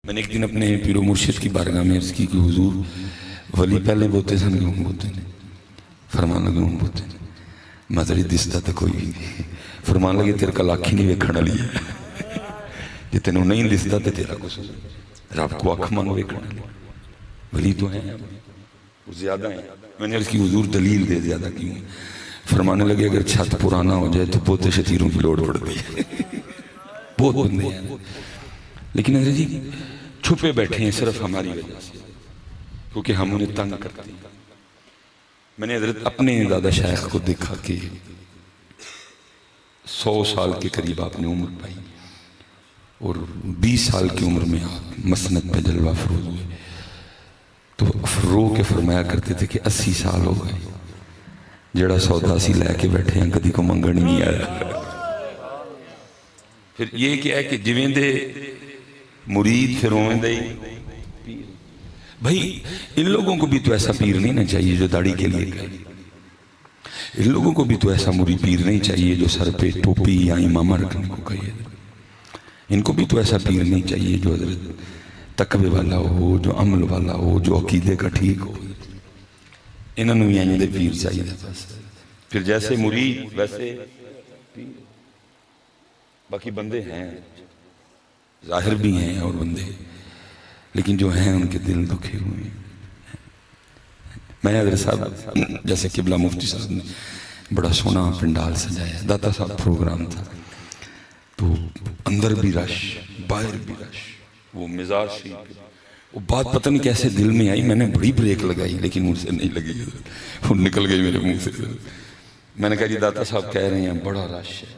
मैंने एक दिन अपने पीरो मुर्शिद की बारगाह में अर्ज़ की कि हुजूर वली पहले बोते सन हूँ बोते ने, फरमान लगे हूँ बोते ने, मजरी दिसता तो कोई नहीं, फरमान लगे तेरे कल अख ही नहीं वेखण वाली है, जे तेनों नहीं दिसता तो तेरा कुछ रब को अख मंग वेखण वाली, वली तो है ज्यादा है। मैंने अर्ज़ की हुजूर दलील दे ज्यादा क्यों? फरमाने लगे अगर छत पुराना हो जाए तो पोते शतीरों की लोड़ पड़ती है। बहुत बंदे हैं लेकिन हजरत जी छुपे बैठे हैं सिर्फ हमारी वजह से, क्योंकि हम उन्हें तंग करते हैं। मैंने हजरत अपने दादा शायख को देखा कि 100 साल के करीब आपने उम्र पाई और 20 साल की उम्र में आप मसनद पे जलवा फरोज हुए, तो रो के फरमाया करते थे कि 80 साल हो गए जड़ा सौदा असी लैके बैठे हैं कदी को मंगण ही नहीं आया। फिर ये क्या है कि जिवें दे मुरीद फिर उवें दे पीर। भाई इन लोगों को भी तो ऐसा पीर नहीं ना चाहिए जो दाढ़ी के लिए गए, इन लोगों को भी तो ऐसा मुरीद पीर नहीं चाहिए जो सर पे टोपी या इमामा रखने को कहे, इनको भी तो ऐसा पीर नहीं चाहिए जो हजरत तकवे वाला हो, जो अमल वाला हो, जो अकीदे का ठीक हो। इन्होंने भी आइंदे पीर चाहिए बस। फिर जैसे मुरीद वैसे पीर। बाकी बंदे हैं जाहिर भी हैं और बंदे, लेकिन जो हैं उनके दिल दुखे हुए हैं। मैं अगर साहब जैसे किबला मुफ्ती साहब ने बड़ा सोना पंडाल सजाया, दाता साहब प्रोग्राम था तो अंदर भी रश बाहर भी रश, वो मिजाज शरीफ वो बात पता नहीं कैसे दिल में आई, मैंने बड़ी ब्रेक लगाई लेकिन मुझसे नहीं लगी, वो निकल गई मेरे मुंह से। मैंने कहा जी दाता साहब कह रहे हैं बड़ा रश है,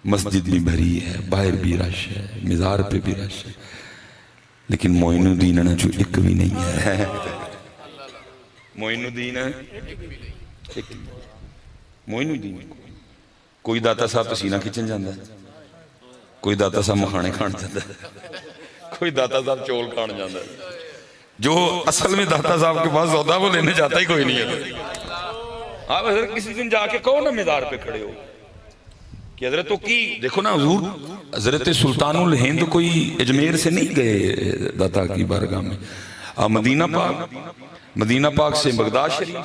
मस्जिद भी भरी है, बाहर भी रश है, मिज़ार पे भी रश है, लेकिन मोइनुद्दीन जो एक भी नहीं है। मोइनुद्दीन मोइनुद्दीन कोई दाता साहब पसीना खिंचन जाता है, कोई दाता साहब मखाने खान जाता है, कोई दाता साहब चौल खान जाता है, जो असल में दाता साहब के पास सौदा वो लेने जाता ही कोई नहीं है। आप किसी दिन जाके कहो ना मीज़ार पे खड़े हो कि हजरत तो की देखो ना हुजूर हजरत सुल्तानुल हिंद कोई अजमेर से नहीं गए दाता की बारगाह में, आप मदीना पाक से बगदाद शरीफ,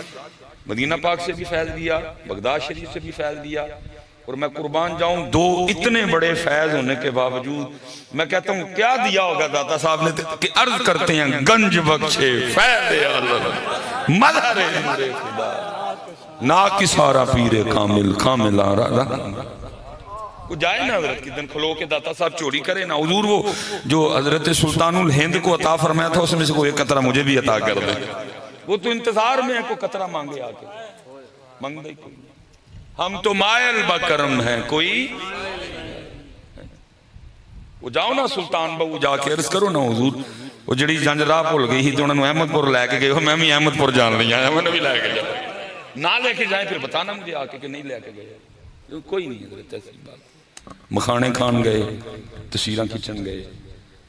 मदीना पाक से भी फैज़ दिया, बगदाद शरीफ से भी फैज़ दिया। और मैं कुर्बान जाऊं दो इतने बड़े फैज होने के बावजूद मैं कहता हूं क्या दिया होगा दाता साहब ने कि अर्ज करते हैं गंज बख्शे फैज़ मदहरे नूरे खुदा ना किसारा पीरे कामिल कामिल वो जाए ना हजरत की दिन खलो के दाता साहब चोरी करे ना हुजूर, वो जो हजरत सुल्तानुल हिंद को अता फरमाया था उसमें से कोई कतरा मुझे भी अता कर दे, वो तो इंतजार में है कोई कतरा मांगे आके, मांगते कोई नहीं। हम तो मायल बकरम है कोई, वो जाओ ना सुल्तान बहू जाके अर्ज करो ना हुजूर वो जड़ी जंज राह भुल गई तो उन्होंने अहमदपुर लैके गए, मैं भी अहमदपुर जान नहीं आया, मैंने भी लैके जाए ना लेके जाए फिर बताना मुझे आके कि नहीं लेके गए, कोई नहीं हजरत ऐसी बात। मखाने खान गए, तस्वीर खिंचन गए,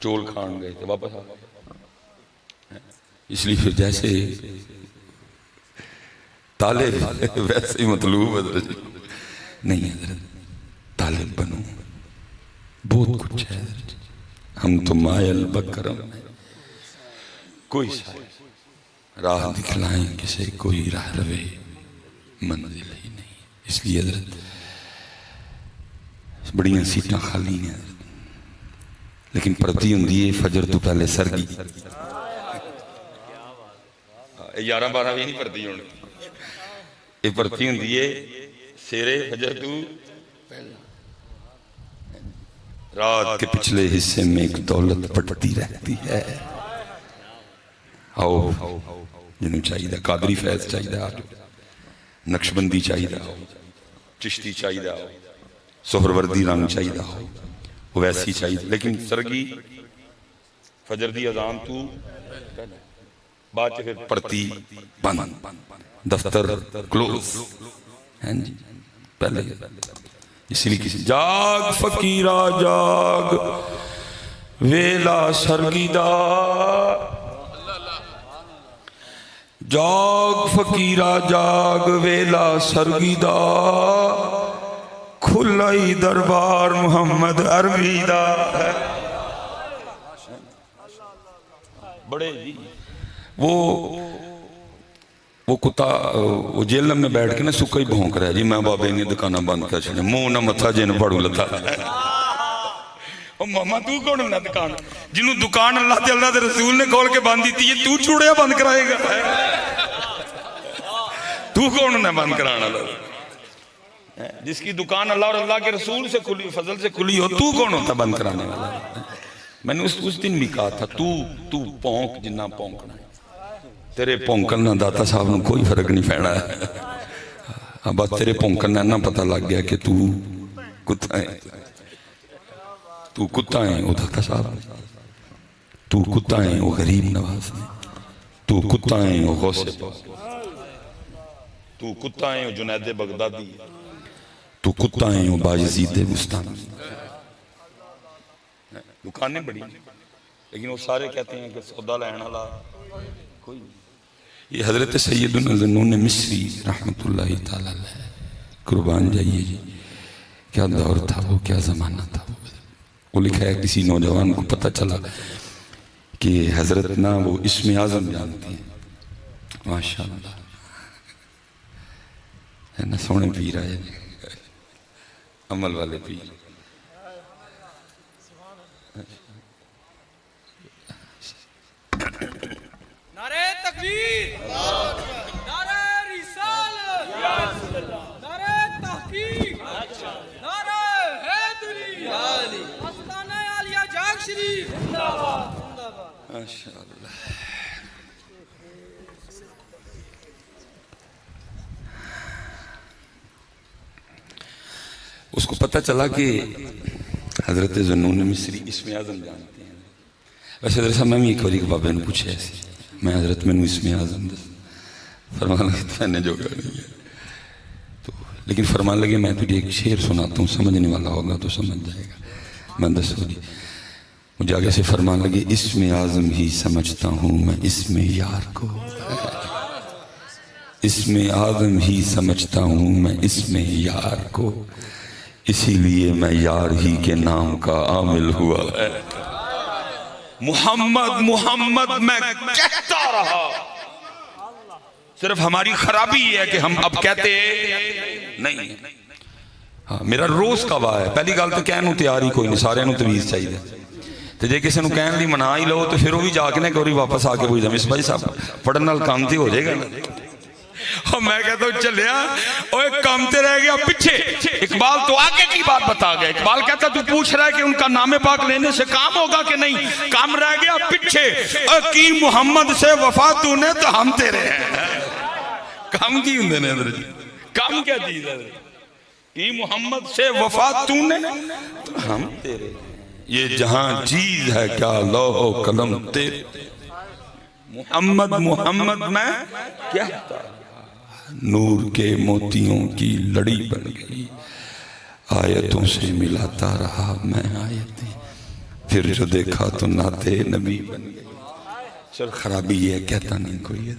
चोल खान गए तो वापस आ गए। इसलिए फिर जैसे ताले वैसे ही मतलूब हजरत नहीं, हजरत तालिब बनो बहुत कुछ है, हम तो मायल बकरम कोई राह दिखलाएं किसे कोई राह रवे मंजिल ही नहीं। इसलिए हजरत बड़ियां सीटां खाली ने, लेकिन परती होंदी है फजर तो पहले सरगी 11-12 भी नहीं भरती होनी, ये भर्ती होंदी है शेरे फजर तू रात के पिछले हिस्से में एक दौलत पटती रहती है। आओ जिन्होंने चाहिए कादरी फैज चाहिए, नक्शबंदी चाहिए, चिश्ती चाहिए, सोहरवर्दी रंग चाहिए वो वैसी चाहिए, लेकिन सरगी फजर दी अजान तू बाद फिर पड़ती बंद, दफ्तर क्लोज हैं जी पहले। इसलिए किसी जाग फकीरा जाग वेला सरगी दा, जाग फकीरा जाग वेला सरगी दा, खुला ही दरबार मुहम्मद अरबी दा है। बड़े जी वो कुत्ता वो जेल में बैठ के ना सुक्का ही भौंक रहा है जी, मैं बाबे ने दुकाना बंद कर छड़े, मुंह ना मथा जिन फाड़ू लता। मामा तू कौन ना दुकान, जिन्हों दुकान अल्लाह ते अल्लाह दे रसूल ने खोल के बंद दी है, तू छुड़िया बंद कराएगा? तू कौन ना बंद कराने वाला? जिसकी दुकान अल्लाह और अल्लाह के रसूल से खुली, फजल से खुली हो, तू कौन होता बंद कराने वाला? मैंने उस दिन भी कहा था, तू भौंक जिन्ना भौंकना, तेरे भौंकन ना दाता साहब को कोई फर्क नहीं पैना है। बस तेरे भौंकन ना पता लग गया कि तू कुत्ता है, तू कुत्ता है वो दाता साहब, तू कुत्ता है वो गरीब नवाज ने, तू कुत्ता है वो गौसे, तू कुत्ता है वो जुनैद बगदादी, तू कुत्ता है वो बायजीद बुस्तामी। दुकानें बड़ी लेकिन वो सारे कहते हैं कि सौदा लैन वाला कोई नहीं। ये हजरत सैयदुना ज़न्नून मिस्री रहमतुल्लाहि तआला अलैह, कुर्बान जाइए जी, क्या दौर था वो, क्या ज़माना था वो लिखा है किसी नौजवान को पता चला कि हजरत ना वो इस्म आज़म जानती हैं, माशाअल्लाह है ना, सोने पीर आए अमल वाले पीर। नारे तकबीर, नारे रिसालत, नारे तहकीक, नारे हैदरी, मस्ताना आलिया जाग शरीफ जिंदाबाद जिंदाबाद। माशाअल्लाह। उसको पता चला कि हजरत ज़न्नून मिस्री इस्म आज़म जानते हैं। वैसे हजरत साहब मैं भी एक बार बाबे ने पूछा ऐसे, मैं हजरत मैंने इस्म आज़म दस, फरमान लगे मैंने जो नहीं है तो, लेकिन फरमान लगे मैं तुझे एक शेर सुनाता हूँ, समझने वाला होगा तो समझ जाएगा। मैं दसो जी, मुझे आगे से फरमान लगे, इस्म आज़म ही समझता हूँ मैं इस्म यार को, इस्म आज़म ही समझता हूँ मैं इस्म यार को, इसीलिए मैं यार ही के नाम का आमिल हुआ है। मोहम्मद मोहम्मद मैं कहता रहा, सिर्फ हमारी खराबी है कि हम अब कहते नहीं। हाँ, मेरा रोज का वाह है, पहली गल तो कहने तैयार ही कोई नहीं, सारे तमीज चाहिए, तो जे किसी को कहने की मना ही लो तो फिर वो भी जाके ना एक वापस आके पूछता मिस भाई साहब पढ़ने नाल काम तो हो जाएगा ना। और मैं कहता हूँ चलिया और काम ते रह गया पीछे, इकबाल तो आगे की बात बता गया। इकबाल कहता तू पूछ रहा है कि उनका नामे पाक लेने से काम होगा कि नहीं, काम रह गया पीछे। और की मोहम्मद से वफा तूने तो हम तेरे हैं, काम की होंगे ने जी, काम क्या चीज है कि मोहम्मद से वफा तूने तो हम तेरे, ये जहां चीज है क्या लौह कलम तेरे, मोहम्मद मोहम्मद मैं क्या नूर के मोतियों की लड़ी बन गई, आयतों से मिलाता रहा मैं आयतें, फिर जो देखा तो नाते नबी बन गई। चल खराबी है कहता नहीं कोई,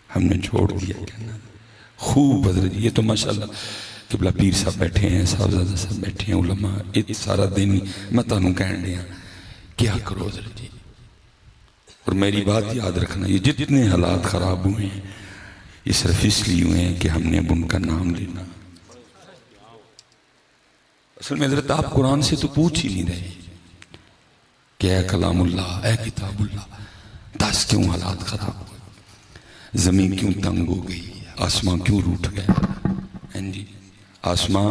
हमने छोड़ दिया कहना खूब बदल। ये तो माशाल्लाह किबला पीर साहब बैठे हैं, साहबजादा साहब बैठे हैं, उलमा इत सारा दिन मैं तुहानू कहन दिया क्या करो जी। और मेरी बात याद रखना, ये जितने हालात खराब हुए हैं ये सिर्फ इसलिए हुए हैं कि हमने अब उनका नाम लेना। असल में हजरत आप कुरान से तो पूछ ही नहीं रहे कि ऐ कलामुल्लाह ऐ किताबुल्लाह, दस क्यों हालात खराब हुए, जमीन क्यों तंग हो गई, आसमां क्यों रूठ गया, जी आसमां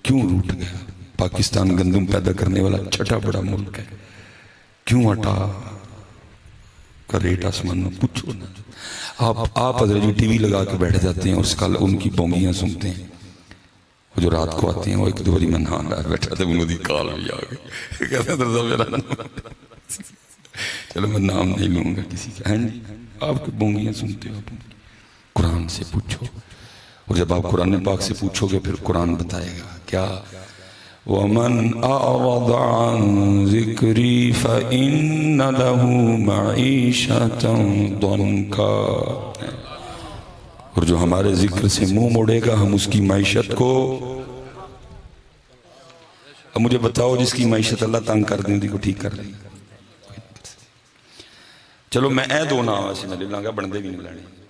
क्यों रूठ गया। पाकिस्तान गंदम पैदा करने वाला छठा बड़ा मुल्क है, क्यों हटा का रेट आसमान में पूछो ना। आप हजरत जी टीवी लगा के बैठ जाते हैं, उस कल उनकी बोंगियां सुनते हैं, वो जो रात को आते हैं, वो एक दो बारी मैं नहा बैठा था, उन्होंने कॉल भी आ गई, कहते मेरा चलो मैं नाम नहीं लूंगा किसी का, हैं आपकी बोंगियां सुनते हो, कुरान से पूछो। और जब आप कुरान पाक से पूछोगे फिर कुरान बताएगा क्या, वमन अअरद अन ज़िक्री फ़इन्न लहू मईशतन दंका, और जो हमारे जिक्र से मुंह मोड़ेगा हम उसकी मईशत को। अब मुझे बताओ जिसकी मईशत अल्लाह तंग कर दें को ठीक कर दें, चलो मैं ए दो नाम असीं मैं ले लांगा, बनते भी नहीं लैने।